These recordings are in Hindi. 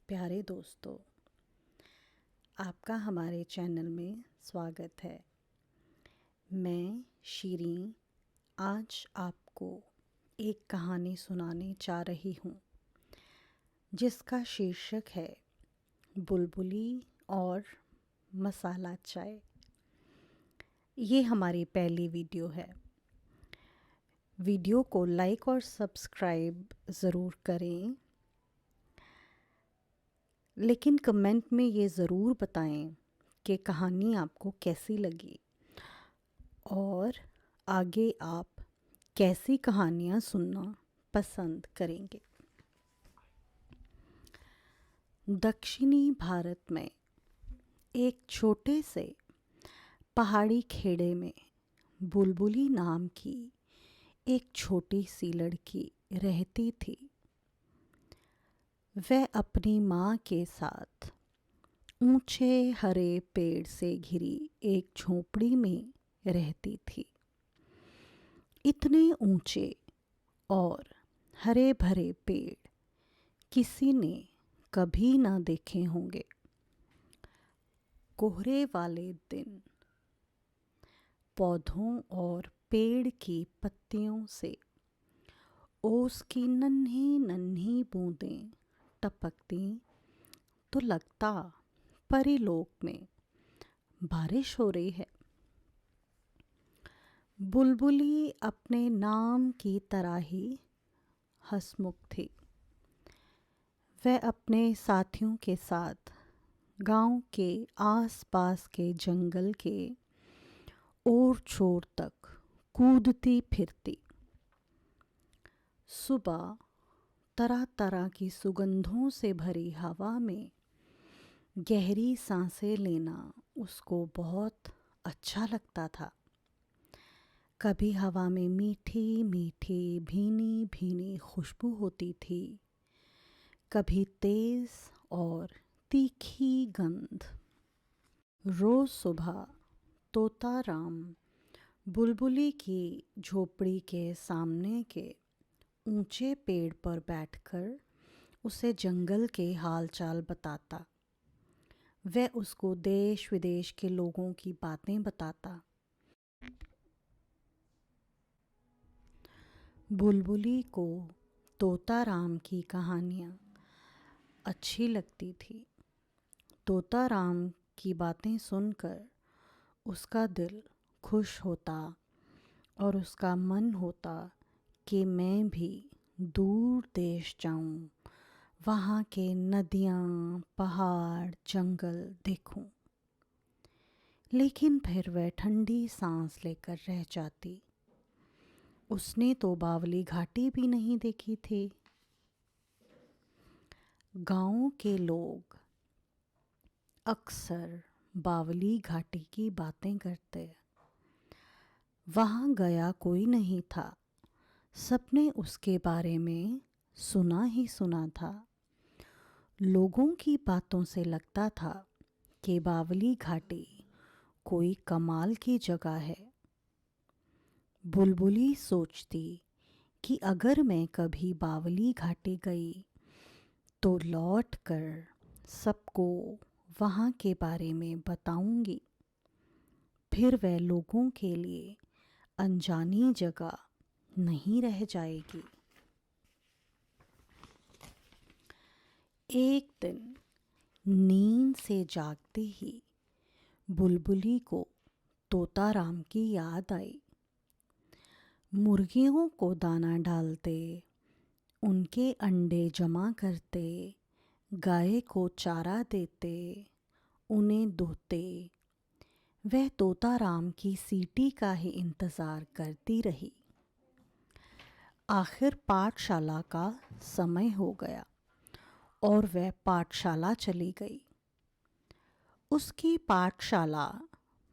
प्यारे दोस्तों, आपका हमारे चैनल में स्वागत है। मैं शीरीं आज आपको एक कहानी सुनाने जा रही हूँ जिसका शीर्षक है बुलबुली और मसाला चाय। ये हमारी पहली वीडियो है। वीडियो को लाइक और सब्सक्राइब ज़रूर करें, लेकिन कमेंट में ये ज़रूर बताएं कि कहानी आपको कैसी लगी और आगे आप कैसी कहानियाँ सुनना पसंद करेंगे। दक्षिणी भारत में एक छोटे से पहाड़ी खेड़े में बुलबुली नाम की एक छोटी सी लड़की रहती थी। वह अपनी माँ के साथ ऊंचे हरे पेड़ से घिरी एक झोंपड़ी में रहती थी। इतने ऊंचे और हरे भरे पेड़ किसी ने कभी ना देखे होंगे। कोहरे वाले दिन पौधों और पेड़ की पत्तियों से ओस की नन्ही नन्ही बूंदें टपकती तो लगता परीलोक में बारिश हो रही है। बुलबुली अपने नाम की तरह ही हंसमुख थी। वह अपने साथियों के साथ गांव के आसपास के जंगल के ओर छोर तक कूदती फिरती। सुबह तरह तरह की सुगंधों से भरी हवा में गहरी सांसें लेना उसको बहुत अच्छा लगता था। कभी हवा में मीठी मीठी भीनी भीनी खुशबू होती थी, कभी तेज और तीखी गंध। रोज सुबह तोताराम बुलबुली की झोपड़ी के सामने के ऊंचे पेड़ पर बैठकर उसे जंगल के हालचाल बताता। वह उसको देश विदेश के लोगों की बातें बताता। बुलबुली को तोताराम की कहानियाँ अच्छी लगती थी। तोताराम की बातें सुनकर उसका दिल खुश होता और उसका मन होता कि मैं भी दूर देश जाऊं, वहाँ के नदियाँ, पहाड़, जंगल देखूं। लेकिन फिर वह ठंडी सांस लेकर रह जाती। उसने तो बावली घाटी भी नहीं देखी थी। गांव के लोग अक्सर बावली घाटी की बातें करते। वहाँ गया कोई नहीं था, सबने उसके बारे में सुना ही सुना था। लोगों की बातों से लगता था कि बावली घाटी कोई कमाल की जगह है। बुलबुली सोचती कि अगर मैं कभी बावली घाटी गई तो लौट कर सबको वहाँ के बारे में बताऊंगी। फिर वह लोगों के लिए अनजानी जगह नहीं रह जाएगी। एक दिन नींद से जागते ही बुलबुली को तोताराम की याद आई। मुर्गियों को दाना डालते, उनके अंडे जमा करते, गाय को चारा देते, उन्हें धोते। वह तोताराम की सीटी का ही इंतज़ार करती रही। आखिर पाठशाला का समय हो गया और वह पाठशाला चली गई। उसकी पाठशाला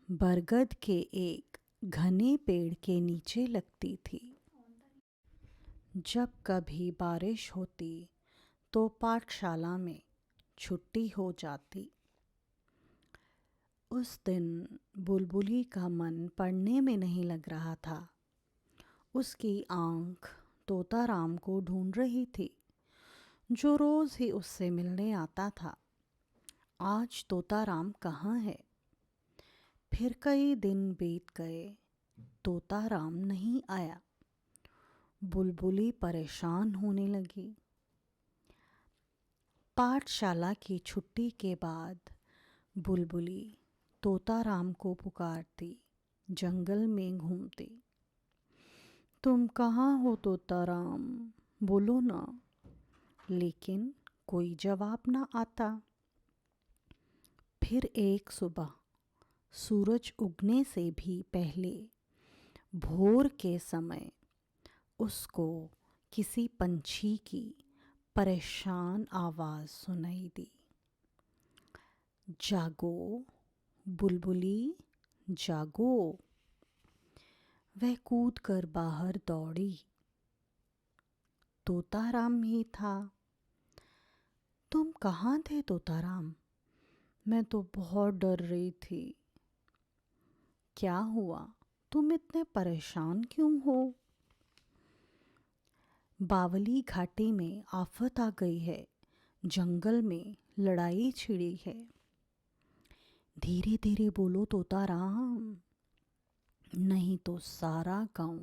बरगद के एक घने पेड़ के नीचे लगती थी। जब कभी बारिश होती तो पाठशाला में छुट्टी हो जाती। उस दिन बुलबुली का मन पढ़ने में नहीं लग रहा था। उसकी आंख तोताराम को ढूंढ रही थी, जो रोज ही उससे मिलने आता था। आज तोताराम कहाँ है? फिर कई दिन बीत गए, तोताराम नहीं आया। बुलबुली परेशान होने लगी। पाठशाला की छुट्टी के बाद बुलबुली तोताराम को पुकारती, जंगल में घूमती। तुम कहाँ हो तोताराम, बोलो ना। लेकिन कोई जवाब ना आता। फिर एक सुबह सूरज उगने से भी पहले भोर के समय उसको किसी पंछी की परेशान आवाज़ सुनाई दी। जागो बुलबुली, जागो। वह कूद कर बाहर दौड़ी। तोताराम ही था। तुम कहाँ थे तोताराम? मैं तो बहुत डर रही थी। क्या हुआ? तुम इतने परेशान क्यों हो? बावली घाटी में आफत आ गई है। जंगल में लड़ाई छिड़ी है। धीरे धीरे बोलो तोताराम, नहीं तो सारा गांव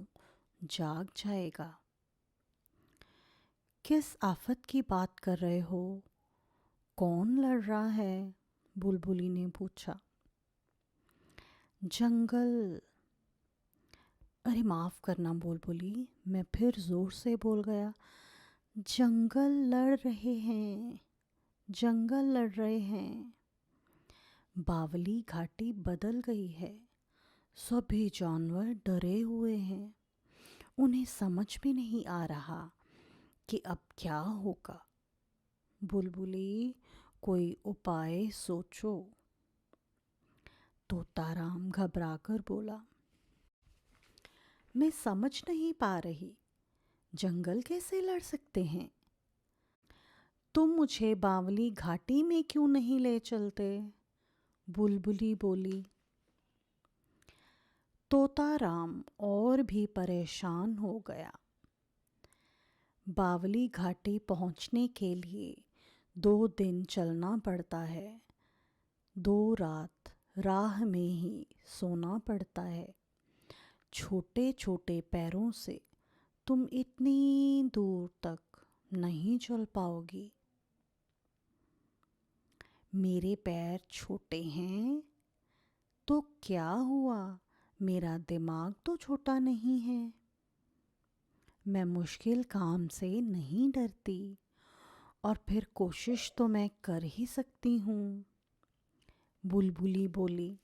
जाग जाएगा। किस आफत की बात कर रहे हो? कौन लड़ रहा है? बुलबुली ने पूछा। जंगल। अरे माफ़ करना बुलबुली, मैं फिर ज़ोर से बोल गया। जंगल लड़ रहे हैं, जंगल लड़ रहे हैं। बावली घाटी बदल गई है। सभी जानवर डरे हुए हैं। उन्हें समझ भी नहीं आ रहा कि अब क्या होगा। बुलबुली, कोई उपाय सोचो। तोताराम घबराकर बोला, मैं समझ नहीं पा रही, जंगल कैसे लड़ सकते हैं? तुम मुझे बावली घाटी में क्यों नहीं ले चलते? बुलबुली बोली। तोताराम और भी परेशान हो गया। बावली घाटी पहुंचने के लिए 2 दिन चलना पड़ता है। 2 रात राह में ही सोना पड़ता है। छोटे छोटे पैरों से तुम इतनी दूर तक नहीं चल पाओगी। मेरे पैर छोटे हैं तो क्या हुआ? मेरा दिमाग तो छोटा नहीं है। मैं मुश्किल काम से नहीं डरती, और फिर कोशिश तो मैं कर ही सकती हूँ। बुलबुली बोली।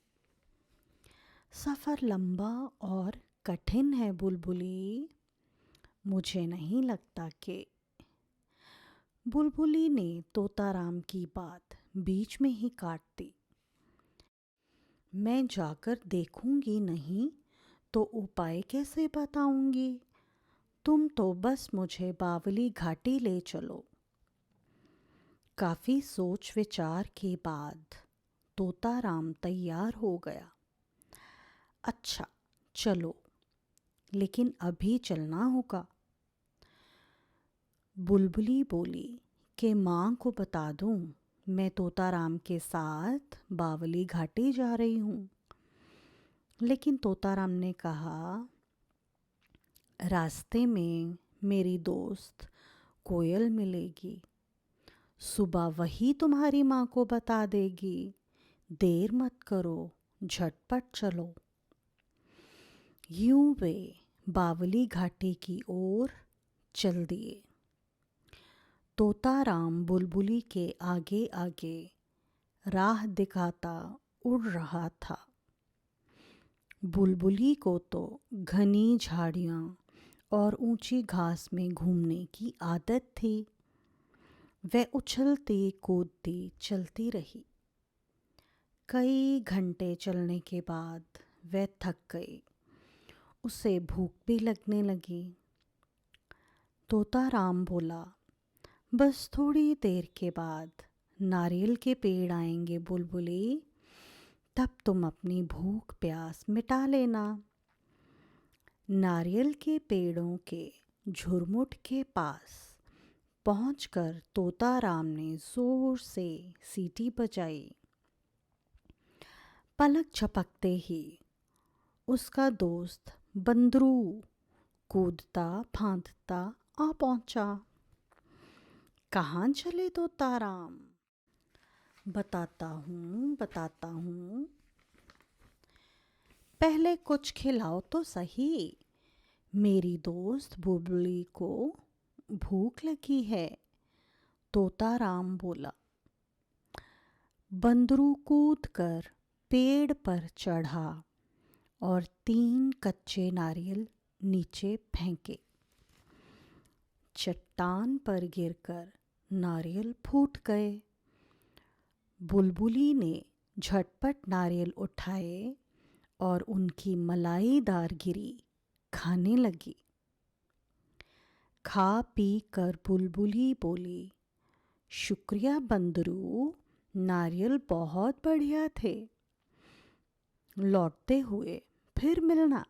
सफ़र लंबा और कठिन है बुलबुली, मुझे नहीं लगता कि। बुलबुली ने तोताराम की बात बीच में ही काट दी। मैं जाकर देखूंगी नहीं तो उपाय कैसे बताऊंगी? तुम तो बस मुझे बावली घाटी ले चलो। काफ़ी सोच विचार के बाद तोताराम तैयार हो गया। अच्छा चलो, लेकिन अभी चलना होगा। बुलबुली बोली कि माँ को बता दूँ मैं तोताराम के साथ बावली घाटी जा रही हूँ। लेकिन तोताराम ने कहा, रास्ते में मेरी दोस्त कोयल मिलेगी। सुबह वही तुम्हारी माँ को बता देगी। देर मत करो, झटपट चलो। यूं वे बावली घाटी की ओर चल दिए। तोताराम बुलबुली के आगे आगे राह दिखाता उड़ रहा था। बुलबुली को तो घनी झाड़ियाँ और ऊंची घास में घूमने की आदत थी। वह उछलती कूदती चलती रही। कई घंटे चलने के बाद वह थक गई। उसे भूख भी लगने लगी। तोताराम बोला, बस थोड़ी देर के बाद नारियल के पेड़ आएंगे बुलबुली, तब तुम अपनी भूख प्यास मिटा लेना। नारियल के पेड़ों के झुरमुट के पास पहुंचकर तोताराम ने जोर से सीटी बजाई। पलक झपकते ही उसका दोस्त बंदरू कूदता फांदता आ पहुंचा। कहाँ चले तोताराम? बताता हूँ। पहले कुछ खिलाओ तो सही, मेरी दोस्त बुलबुली को भूख लगी है, तोताराम बोला। बंदरू कूदकर पेड़ पर चढ़ा और 3 कच्चे नारियल नीचे फेंके। चट्टान पर गिरकर नारियल फूट गए। बुलबुली ने झटपट नारियल उठाए और उनकी मलाईदार गिरी खाने लगी। खा पी कर बुलबुली बोली, शुक्रिया बंदरू, नारियल बहुत बढ़िया थे, लौटते हुए फिर मिलना।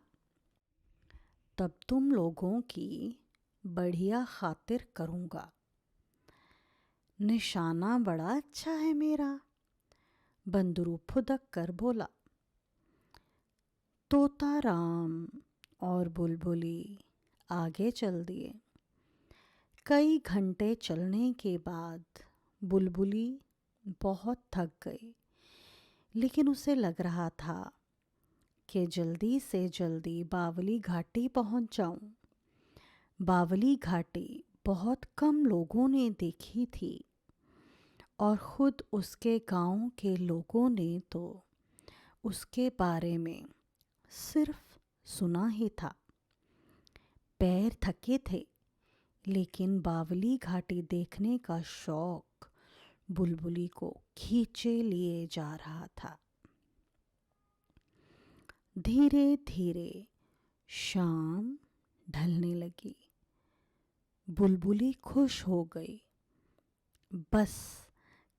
तब तुम लोगों की बढ़िया खातिर करूँगा। निशाना बड़ा अच्छा है मेरा, बंदरू फुदक कर बोला। तोताराम और बुलबुली आगे चल दिए। कई घंटे चलने के बाद बुलबुली बहुत थक गई, लेकिन उसे लग रहा था कि जल्दी से जल्दी बावली घाटी पहुंच जाऊं। बावली घाटी बहुत कम लोगों ने देखी थी और खुद उसके गांव के लोगों ने तो उसके बारे में सिर्फ सुना ही था। पैर थके थे, लेकिन बावली घाटी देखने का शौक बुलबुली को खींचे लिए जा रहा था। धीरे धीरे शाम ढलने लगी। बुलबुली खुश हो गई। बस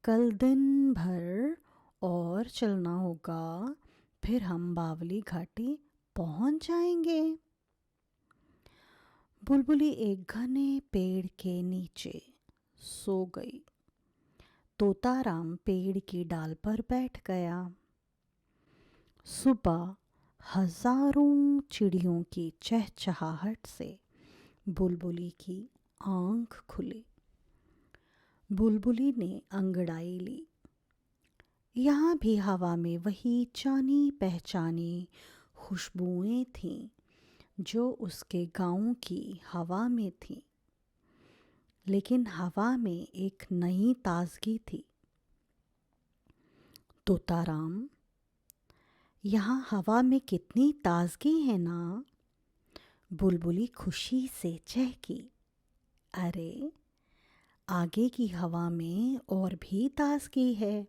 कल दिन भर और चलना होगा, फिर हम बावली घाटी पहुंच जाएंगे। बुलबुली एक घने पेड़ के नीचे सो गई। तोताराम पेड़ की डाल पर बैठ गया। सुबह हजारों चिड़ियों की चहचहाहट से बुलबुली की आंख खुली। बुलबुली ने अंगड़ाई ली। यहाँ भी हवा में वही जानी पहचानी खुशबुएं थीं जो उसके गांव की हवा में थीं, लेकिन हवा में एक नई ताजगी थी। तोताराम, यहाँ हवा में कितनी ताजगी है ना? बुलबुली खुशी से चहकी। अरे, आगे की हवा में और भी ताजगी है,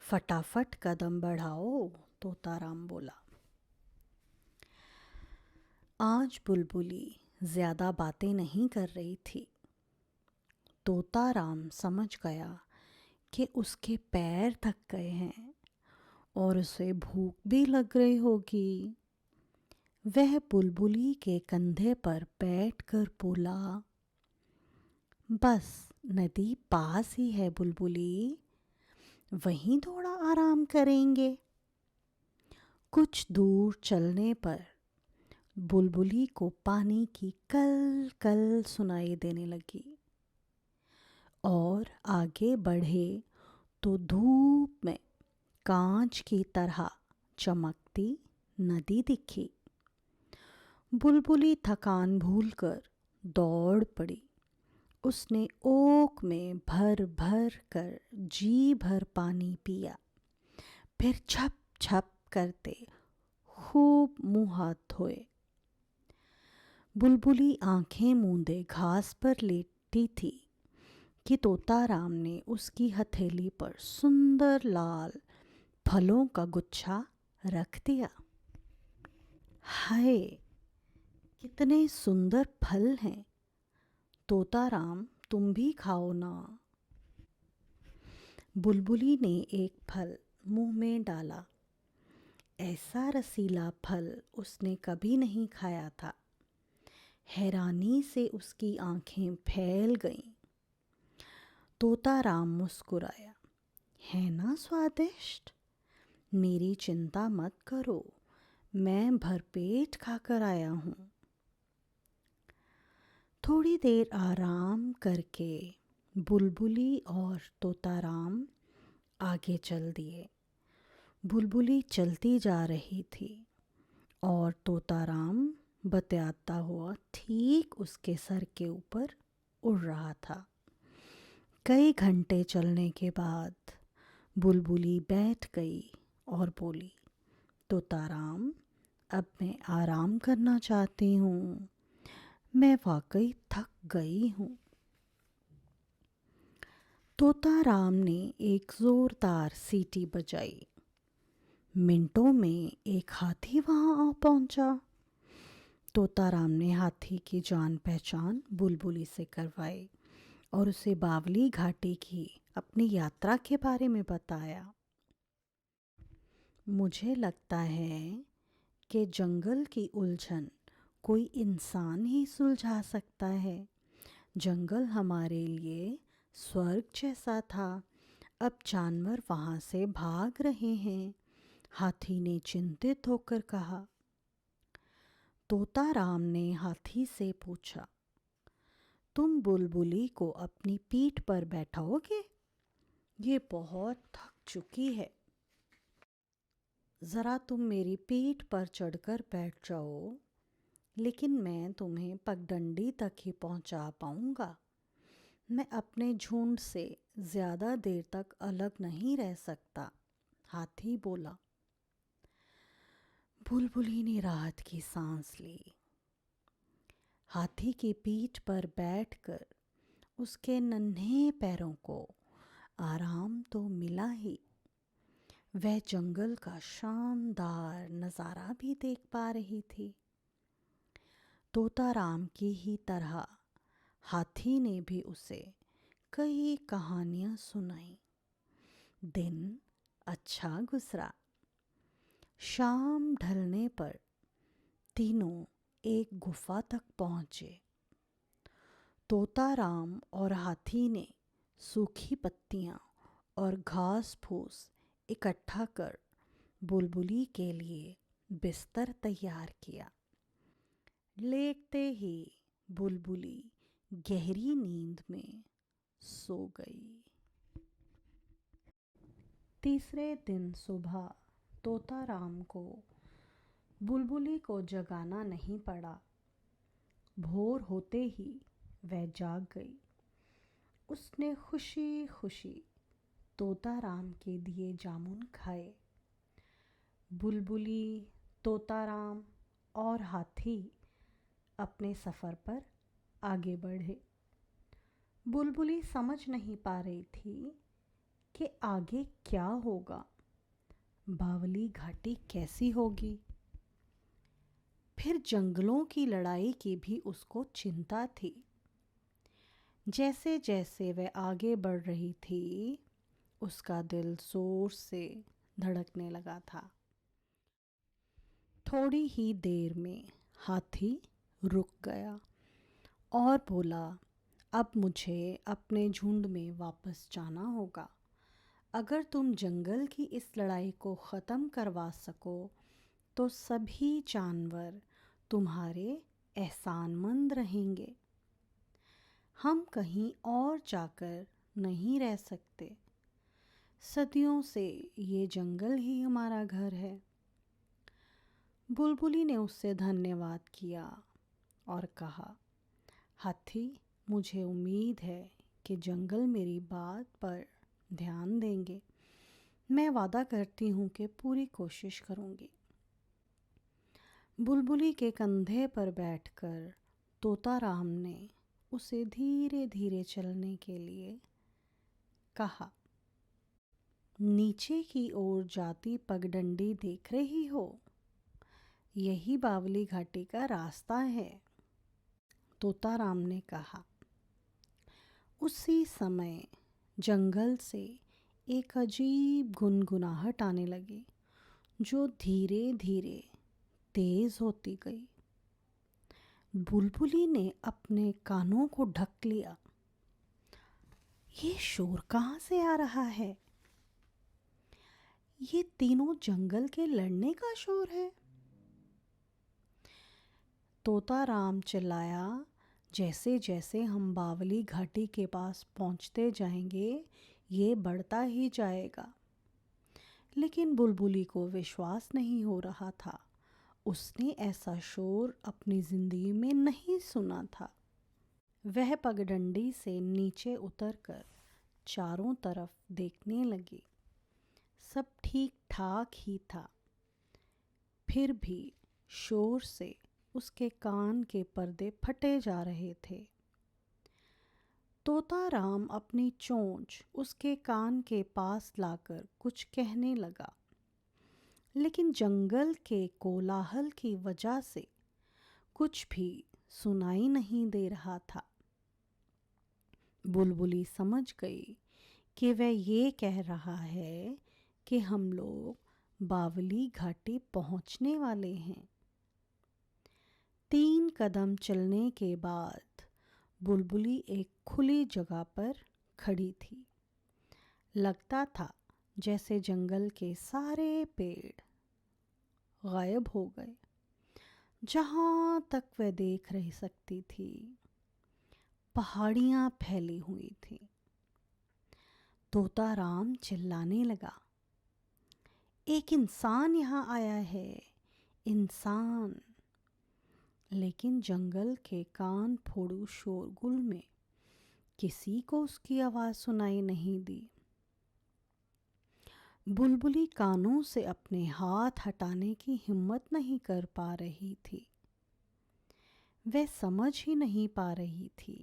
फटाफट कदम बढ़ाओ, तोताराम बोला। आज बुलबुली ज्यादा बातें नहीं कर रही थी। तोताराम समझ गया कि उसके पैर थक गए हैं और उसे भूख भी लग रही होगी। वह बुलबुली के कंधे पर बैठकर बोला, बस नदी पास ही है बुलबुली, वहीं थोड़ा आराम करेंगे। कुछ दूर चलने पर बुलबुली को पानी की कल कल सुनाई देने लगी और आगे बढ़े तो धूप में कांच की तरह चमकती नदी दिखी। बुलबुली थकान भूलकर दौड़ पड़ी। उसने ओक में भर भर कर जी भर पानी पिया, फिर छप छप करते खूब मुंह हाथ धोए। बुलबुली आंखें मूंदे घास पर लेटी थी कि तोताराम ने उसकी हथेली पर सुंदर लाल फलों का गुच्छा रख दिया। हाय, कितने सुंदर फल हैं, तोताराम तुम भी खाओ ना। बुलबुली ने एक फल मुंह में डाला। ऐसा रसीला फल उसने कभी नहीं खाया था। हैरानी से उसकी आंखें फैल गईं। तोताराम मुस्कुराया। है ना स्वादिष्ट? मेरी चिंता मत करो, मैं भरपेट खाकर आया हूँ। थोड़ी देर आराम करके बुलबुली और तोताराम आगे चल दिए। बुलबुली चलती जा रही थी और तोताराम बतियाता हुआ ठीक उसके सर के ऊपर उड़ रहा था। कई घंटे चलने के बाद बुलबुली बैठ गई और बोली, तोताराम, अब मैं आराम करना चाहती हूँ। मैं वाकई थक गई हूँ। तोताराम ने एक जोरदार सीटी बजाई। मिनटों में एक हाथी वहां आ पहुंचा। तोताराम ने हाथी की जान पहचान बुलबुली से करवाई और उसे बावली घाटी की अपनी यात्रा के बारे में बताया। मुझे लगता है कि जंगल की उलझन कोई इंसान ही सुलझा सकता है। जंगल हमारे लिए स्वर्ग जैसा था। अब जानवर वहाँ से भाग रहे हैं, हाथी ने चिंतित होकर कहा। तोताराम ने हाथी से पूछा, तुम बुलबुली को अपनी पीठ पर बैठाओगे? ये बहुत थक चुकी है। ज़रा तुम मेरी पीठ पर चढ़कर बैठ जाओ, लेकिन मैं तुम्हें पगडंडी तक ही पहुंचा पाऊंगा। मैं अपने झुंड से ज़्यादा देर तक अलग नहीं रह सकता, हाथी बोला। बुलबुली ने राहत की सांस ली। हाथी की पीठ पर बैठकर उसके नन्हे पैरों को आराम तो मिला ही, वह जंगल का शानदार नज़ारा भी देख पा रही थी। तोताराम की ही तरह हाथी ने भी उसे कई कहानियां सुनाई। दिन अच्छा गुजरा। शाम ढलने पर तीनों एक गुफा तक पहुंचे। तोताराम और हाथी ने सूखी पत्तियां और घास फूस इकट्ठा कर बुलबुली के लिए बिस्तर तैयार किया। लेटते ही बुलबुली गहरी नींद में सो गई। तीसरे दिन सुबह तोताराम को बुलबुली को जगाना नहीं पड़ा। भोर होते ही वह जाग गई। उसने खुशी खुशी तोताराम के दिए जामुन खाए। बुलबुली, तोताराम और हाथी अपने सफ़र पर आगे बढ़े। बुलबुली समझ नहीं पा रही थी कि आगे क्या होगा। बावली घाटी कैसी होगी? फिर जंगलों की लड़ाई की भी उसको चिंता थी। जैसे जैसे वह आगे बढ़ रही थी, उसका दिल जोर से धड़कने लगा था। थोड़ी ही देर में हाथी रुक गया और बोला, अब मुझे अपने झुंड में वापस जाना होगा। अगर तुम जंगल की इस लड़ाई को ख़त्म करवा सको तो सभी जानवर तुम्हारे एहसानमंद रहेंगे। हम कहीं और जाकर नहीं रह सकते। सदियों से ये जंगल ही हमारा घर है। बुलबुली ने उससे धन्यवाद किया और कहा, हाथी, मुझे उम्मीद है कि जंगल मेरी बात पर ध्यान देंगे। मैं वादा करती हूँ कि पूरी कोशिश करूँगी। बुलबुली के कंधे पर बैठकर तोताराम ने उसे धीरे धीरे चलने के लिए कहा। नीचे की ओर जाती पगडंडी देख रही हो? यही बावली घाटी का रास्ता है, तोताराम ने कहा। उसी समय जंगल से एक अजीब गुनगुनाहट आने लगी, जो धीरे धीरे तेज होती गई। बुलबुली ने अपने कानों को ढक लिया। ये शोर कहाँ से आ रहा है? ये तीनों जंगल के लड़ने का शोर है। तोता राम चिल्लाया, जैसे जैसे हम बावली घाटी के पास पहुंचते जाएंगे ये बढ़ता ही जाएगा। लेकिन बुलबुली को विश्वास नहीं हो रहा था। उसने ऐसा शोर अपनी जिंदगी में नहीं सुना था। वह पगडंडी से नीचे उतरकर चारों तरफ देखने लगी। सब ठीक ठाक ही था। फिर भी शोर से उसके कान के पर्दे फटे जा रहे थे। तोता राम अपनी चोंच उसके कान के पास लाकर कुछ कहने लगा, लेकिन जंगल के कोलाहल की वजह से कुछ भी सुनाई नहीं दे रहा था। बुलबुली समझ गई कि वह ये कह रहा है कि हम लोग बावली घाटी पहुंचने वाले हैं। 3 कदम चलने के बाद बुलबुली एक खुली जगह पर खड़ी थी। लगता था जैसे जंगल के सारे पेड़ गायब हो गए। जहाँ तक वह देख रह सकती थी, पहाड़ियाँ फैली हुई थी। तोता राम चिल्लाने लगा, एक इंसान यहाँ आया है, इंसान। लेकिन जंगल के कान फोड़ू शोरगुल में किसी को उसकी आवाज़ सुनाई नहीं दी। बुलबुली कानों से अपने हाथ हटाने की हिम्मत नहीं कर पा रही थी। वह समझ ही नहीं पा रही थी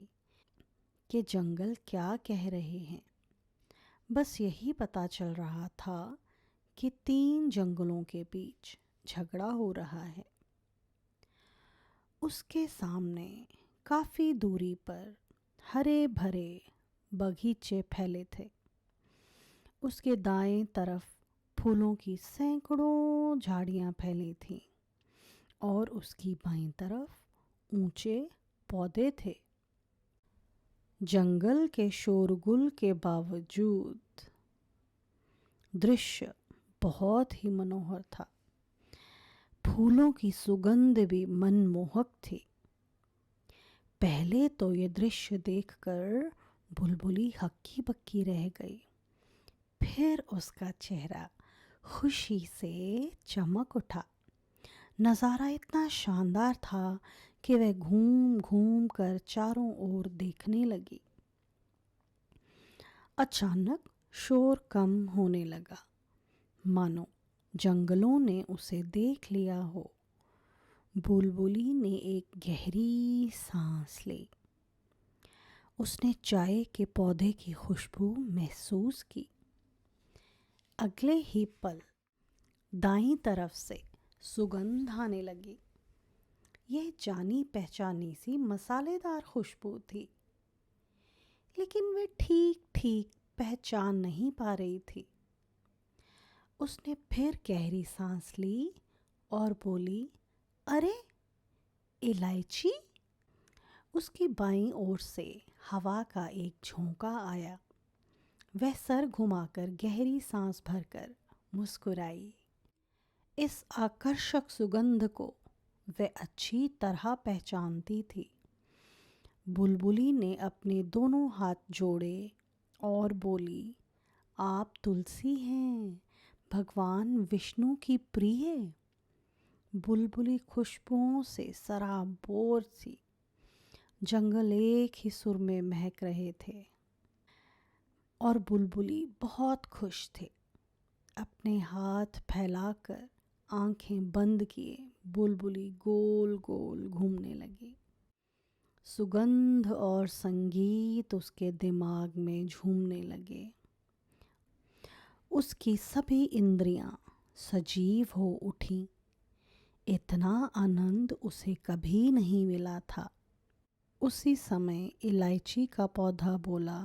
कि जंगल क्या कह रहे हैं। बस यही पता चल रहा था कि 3 जंगलों के बीच झगड़ा हो रहा है। उसके सामने काफ़ी दूरी पर हरे भरे बगीचे फैले थे। उसके दाएं तरफ फूलों की सैकड़ों झाड़ियाँ फैली थीं और उसकी बाईं तरफ ऊंचे पौधे थे। जंगल के शोरगुल के बावजूद दृश्य बहुत ही मनोहर था। फूलों की सुगंध भी मनमोहक थी। पहले तो ये दृश्य देखकर बुलबुली हक्की बक्की रह गई। फिर उसका चेहरा खुशी से चमक उठा। नज़ारा इतना शानदार था कि वह घूम घूम कर चारों ओर देखने लगी। अचानक शोर कम होने लगा, मानो जंगलों ने उसे देख लिया हो। बुलबुली ने एक गहरी सांस ली। उसने चाय के पौधे की खुशबू महसूस की। अगले ही पल दाईं तरफ से सुगंध आने लगी। यह जानी पहचानी सी मसालेदार खुशबू थी, लेकिन वे ठीक ठीक पहचान नहीं पा रही थी। उसने फिर गहरी सांस ली और बोली, अरे इलायची। उसकी बाईं ओर से हवा का एक झोंका आया। वह सर घुमाकर गहरी सांस भरकर मुस्कुराई। इस आकर्षक सुगंध को वह अच्छी तरह पहचानती थी। बुलबुली ने अपने दोनों हाथ जोड़े और बोली, आप तुलसी हैं, भगवान विष्णु की प्रिय। बुलबुली खुशबुओं से सराबोर थी। जंगल एक ही सुर में महक रहे थे और बुलबुली बहुत खुश थे। अपने हाथ फैलाकर आंखें बंद किए बुलबुली गोल गोल घूमने लगी। सुगंध और संगीत उसके दिमाग में झूमने लगे। उसकी सभी इंद्रियां सजीव हो उठीं। इतना आनंद उसे कभी नहीं मिला था। उसी समय इलायची का पौधा बोला,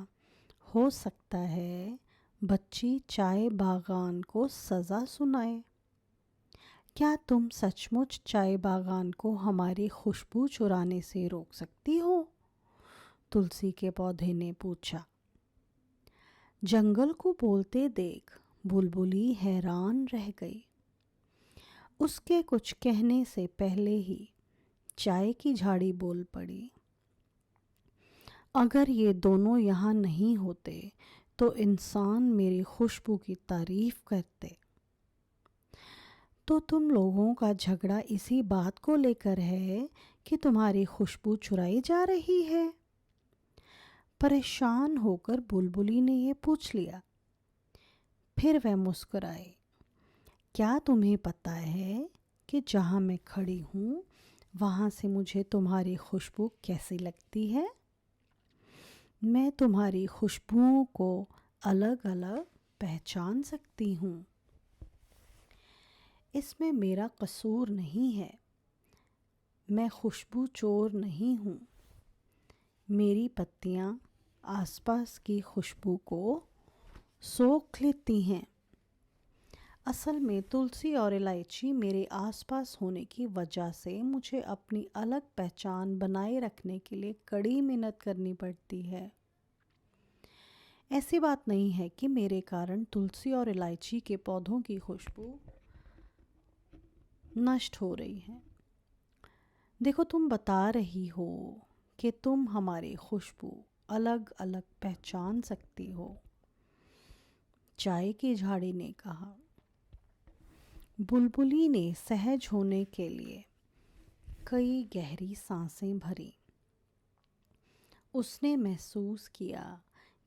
हो सकता है बच्ची चाय बागान को सज़ा सुनाए। क्या तुम सचमुच चाय बागान को हमारी खुशबू चुराने से रोक सकती हो? तुलसी के पौधे ने पूछा। जंगल को बोलते देख बुलबुली हैरान रह गई। उसके कुछ कहने से पहले ही चाय की झाड़ी बोल पड़ी। अगर ये दोनों यहाँ नहीं होते तो इंसान मेरी खुशबू की तारीफ करते। तो तुम लोगों का झगड़ा इसी बात को लेकर है कि तुम्हारी खुशबू चुराई जा रही है? परेशान होकर बुलबुली ने ये पूछ लिया। फिर वह मुस्कुराई। क्या तुम्हें पता है कि जहाँ मैं खड़ी हूँ वहाँ से मुझे तुम्हारी खुशबू कैसी लगती है? मैं तुम्हारी खुशबुओं को अलग अलग पहचान सकती हूँ। इसमें मेरा कसूर नहीं है। मैं खुशबू चोर नहीं हूँ। मेरी पत्तियाँ आसपास की खुशबू को सोख लेती हैं। असल में तुलसी और इलायची मेरे आसपास होने की वजह से मुझे अपनी अलग पहचान बनाए रखने के लिए कड़ी मेहनत करनी पड़ती है। ऐसी बात नहीं है कि मेरे कारण तुलसी और इलायची के पौधों की खुशबू नष्ट हो रही है। देखो, तुम बता रही हो कि तुम हमारी खुशबू अलग अलग पहचान सकती हो, चाय की झाड़ी ने कहा। बुलबुली ने सहज होने के लिए कई गहरी सांसें भरी। उसने महसूस किया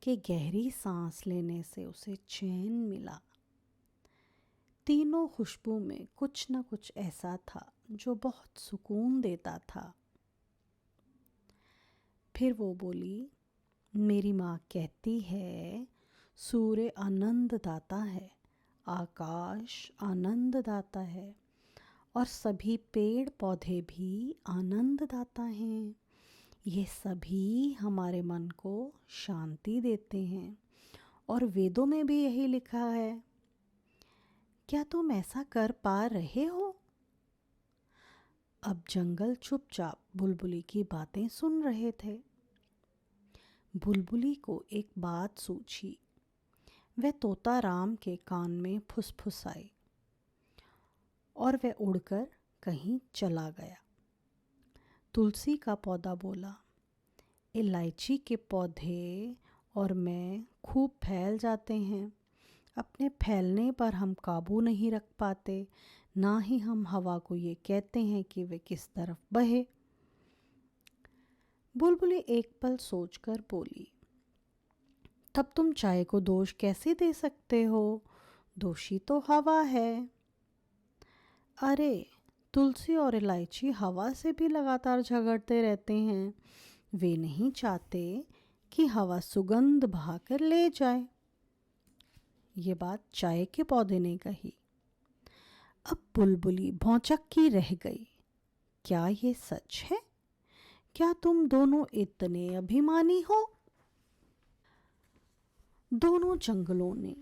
कि गहरी सांस लेने से उसे चैन मिला। तीनों खुशबू में कुछ न कुछ ऐसा था जो बहुत सुकून देता था। फिर वो बोली, मेरी माँ कहती है सूर्य आनंद दाता है, आकाश आनंद दाता है और सभी पेड़ पौधे भी आनंद दाता हैं। ये सभी हमारे मन को शांति देते हैं और वेदों में भी यही लिखा है। क्या तुम ऐसा कर पा रहे हो? अब जंगल चुपचाप बुलबुली की बातें सुन रहे थे। बुलबुली को एक बात सूझी। वह तोता राम के कान में फुसफुसाई और वह उड़कर कहीं चला गया। तुलसी का पौधा बोला, इलायची के पौधे और मैं खूब फैल जाते हैं। अपने फैलने पर हम काबू नहीं रख पाते, ना ही हम हवा को ये कहते हैं कि वे किस तरफ बहे। बुलबुली एक पल सोचकर बोली, तब तुम चाय को दोष कैसे दे सकते हो? दोषी तो हवा है। अरे, तुलसी और इलायची हवा से भी लगातार झगड़ते रहते हैं। वे नहीं चाहते कि हवा सुगंध बहाकर ले जाए। ये बात चाय के पौधे ने कही। अब बुलबुली भौचक्की रह गई। क्या ये सच है? क्या तुम दोनों इतने अभिमानी हो? दोनों जंगलों ने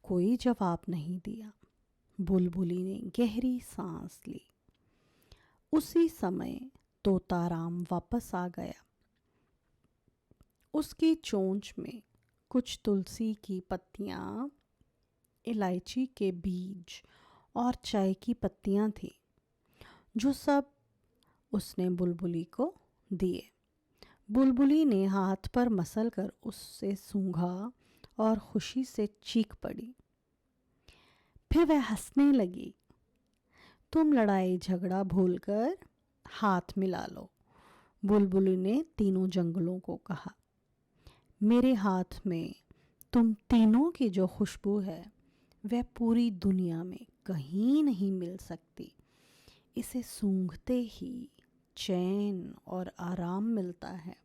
कोई जवाब नहीं दिया। बुलबुली ने गहरी सांस ली। उसी समय तोताराम वापस आ गया। उसकी चोंच में कुछ तुलसी की पत्तियाँ, इलायची के बीज और चाय की पत्तियाँ थी, जो सब उसने बुलबुली को दिए। बुलबुली ने हाथ पर मसल कर उससे सूंघा और खुशी से चीख पड़ी। फिर वह हंसने लगी। तुम लड़ाई झगड़ा भूलकर हाथ मिला लो, बुलबुली ने तीनों जंगलों को कहा। मेरे हाथ में तुम तीनों की जो खुशबू है वह पूरी दुनिया में कहीं नहीं मिल सकती। इसे सूंघते ही चैन और आराम मिलता है।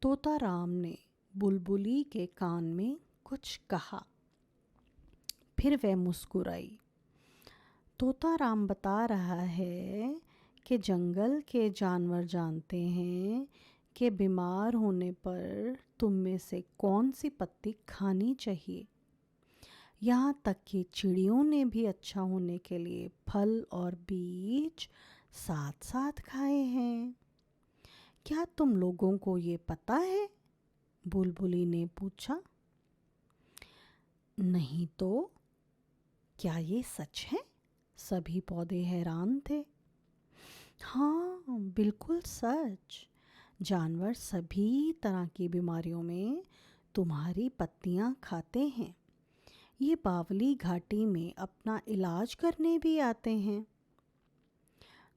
तोताराम ने बुलबुली के कान में कुछ कहा। फिर वह मुस्कुराई। तोताराम बता रहा है कि जंगल के जानवर जानते हैं कि बीमार होने पर तुम में से कौन सी पत्ती खानी चाहिए। यहाँ तक कि चिड़ियों ने भी अच्छा होने के लिए फल और बीज साथ साथ खाए हैं। क्या तुम लोगों को ये पता है? बुलबुली ने पूछा। नहीं तो, क्या ये सच है? सभी पौधे हैरान थे। हाँ, बिल्कुल सच। जानवर सभी तरह की बीमारियों में तुम्हारी पत्तियां खाते हैं। ये बावली घाटी में अपना इलाज करने भी आते हैं।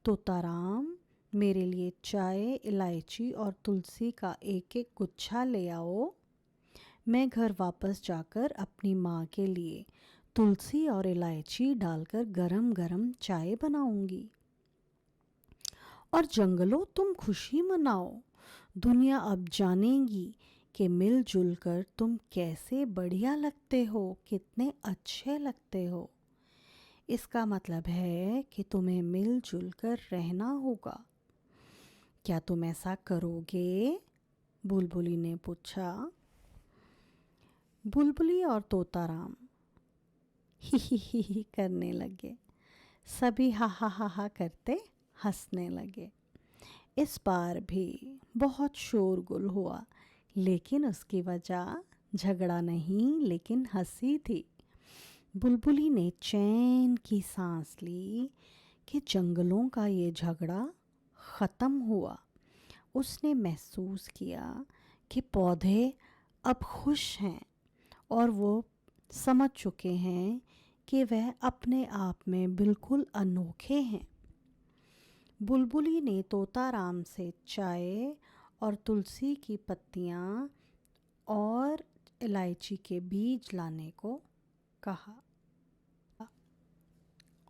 तोताराम, मेरे लिए चाय, इलायची और तुलसी का एक एक गुच्छा ले आओ। मैं घर वापस जाकर अपनी माँ के लिए तुलसी और इलायची डालकर गरम गरम चाय बनाऊंगी। और जंगलों, तुम खुशी मनाओ। दुनिया अब जानेगी कि मिलजुल कर तुम कैसे बढ़िया लगते हो, कितने अच्छे लगते हो। इसका मतलब है कि तुम्हें मिलजुल कर रहना होगा। क्या तुम ऐसा करोगे? बुलबुली ने पूछा। बुलबुली और तोताराम ही करने लगे। सभी हा हा हा हा करते हंसने लगे। इस बार भी बहुत शोरगुल हुआ, लेकिन उसकी वजह झगड़ा नहीं, लेकिन हंसी थी। बुलबुली ने चैन की सांस ली कि जंगलों का ये झगड़ा ख़त्म हुआ। उसने महसूस किया कि पौधे अब खुश हैं और वो समझ चुके हैं कि वह अपने आप में बिल्कुल अनोखे हैं। बुलबुली ने तोताराम से चाय और तुलसी की पत्तियाँ और इलायची के बीज लाने को कहा।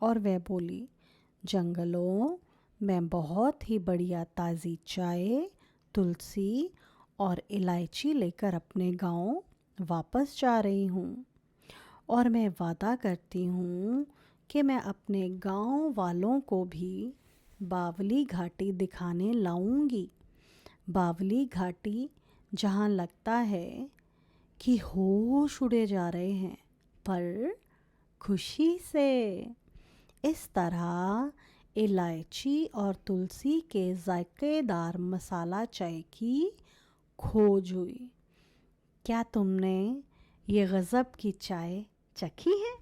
और वह बोली, जंगलों, मैं बहुत ही बढ़िया ताज़ी चाय, तुलसी और इलायची लेकर अपने गांव वापस जा रही हूँ। और मैं वादा करती हूँ कि मैं अपने गांव वालों को भी बावली घाटी दिखाने लाऊंगी। बावली घाटी जहाँ लगता है कि होश उड़े जा रहे हैं, पर खुशी से। इस तरह इलायची और तुलसी के जायकेदार मसाला चाय की खोज हुई। क्या तुमने ये गज़ब की चाय चखी है?